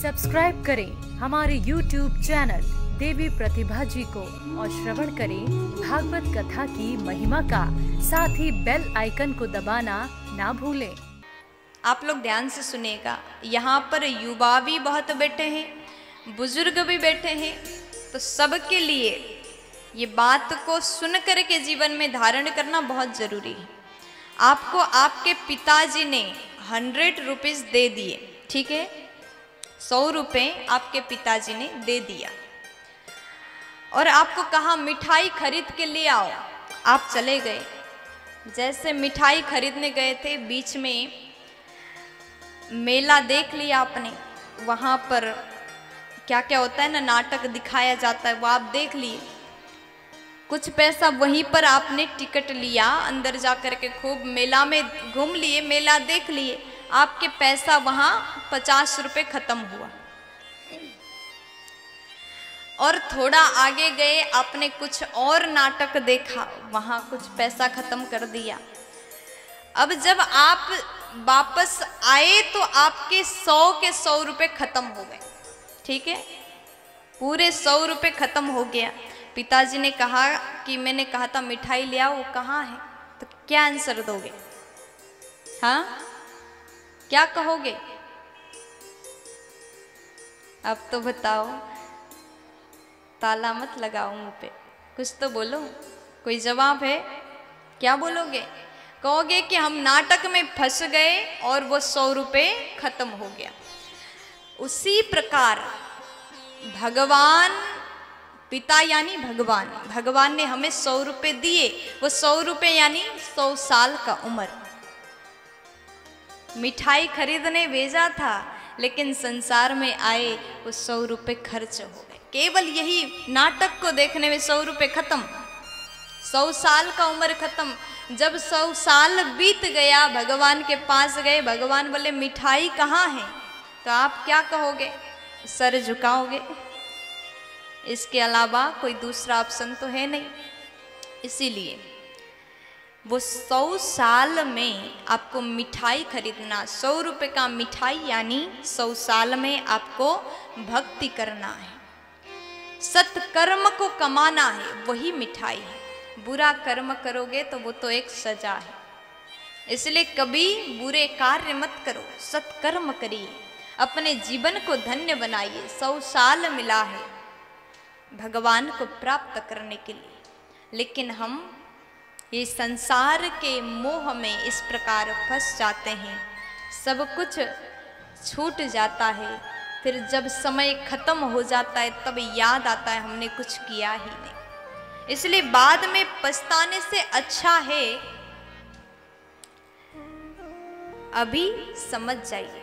Subscribe करें हमारे YouTube channel देवी प्रतिभा जी को और श्रवण करें भागवत कथा की महिमा का। साथ ही बेल आइकन को दबाना ना भूलें। आप लोग ध्यान से सुनेगा, यहाँ पर युवा भी बहुत बैठे हैं, बुजुर्ग भी बैठे हैं, तो सबके लिए ये बात को सुन कर के जीवन में धारण करना बहुत जरूरी है। आपको आपके पिताजी ने 100 रुपीज दे दिए, ठीक है, 100 रुपये आपके पिताजी ने दे दिया और आपको कहा मिठाई खरीद के ले आओ। आप चले गए, जैसे मिठाई खरीदने गए थे, बीच में मेला देख लिया आपने, वहाँ पर क्या क्या होता है ना, नाटक दिखाया जाता है, वो आप देख लिए। कुछ पैसा वहीं पर आपने टिकट लिया, अंदर जा कर के खूब मेला में घूम लिए, मेला देख लिए, आपके पैसा वहाँ 50 रुपये खत्म हुआ। और थोड़ा आगे गए, आपने कुछ और नाटक देखा, वहाँ कुछ पैसा खत्म कर दिया। अब जब आप वापस आए तो आपके 100 के 100 रुपये खत्म हो गए, ठीक है, पूरे 100 रुपये खत्म हो गया। पिताजी ने कहा कि मैंने कहा था मिठाई ले आओ, वो कहाँ है? तो क्या आंसर दोगे? हाँ, क्या कहोगे? अब तो बताओ, ताला मत लगाओ मुंह पे, कुछ तो बोलो, कोई जवाब है? क्या बोलोगे? कहोगे कि हम नाटक में फंस गए और वो 100 रुपये खत्म हो गया। उसी प्रकार भगवान पिता यानी भगवान ने हमें 100 रुपये दिए, वो 100 रुपये यानी 100 साल का उम्र। मिठाई खरीदने भेजा था, लेकिन संसार में आए वो 100 रुपये खर्च हो गए। केवल यही नाटक को देखने में 100 रुपये खत्म, 100 साल का उम्र खत्म। जब 100 साल बीत गया, भगवान के पास गए, भगवान बोले मिठाई कहाँ है? तो आप क्या कहोगे? सर झुकाओगे, इसके अलावा कोई दूसरा ऑप्शन तो है नहीं। इसीलिए वो 100 साल में आपको मिठाई खरीदना, 100 रुपये का मिठाई यानी 100 साल में आपको भक्ति करना है, सत्कर्म को कमाना है, वही मिठाई है। बुरा कर्म करोगे तो वो तो एक सजा है। इसलिए कभी बुरे कार्य मत करो, सत्कर्म करिए, अपने जीवन को धन्य बनाइए। 100 साल मिला है भगवान को प्राप्त करने के लिए, लेकिन हम ये संसार के मोह में इस प्रकार फंस जाते हैं, सब कुछ छूट जाता है, फिर जब समय खत्म हो जाता है तब याद आता है हमने कुछ किया ही नहीं। इसलिए बाद में पछताने से अच्छा है अभी समझ जाइए।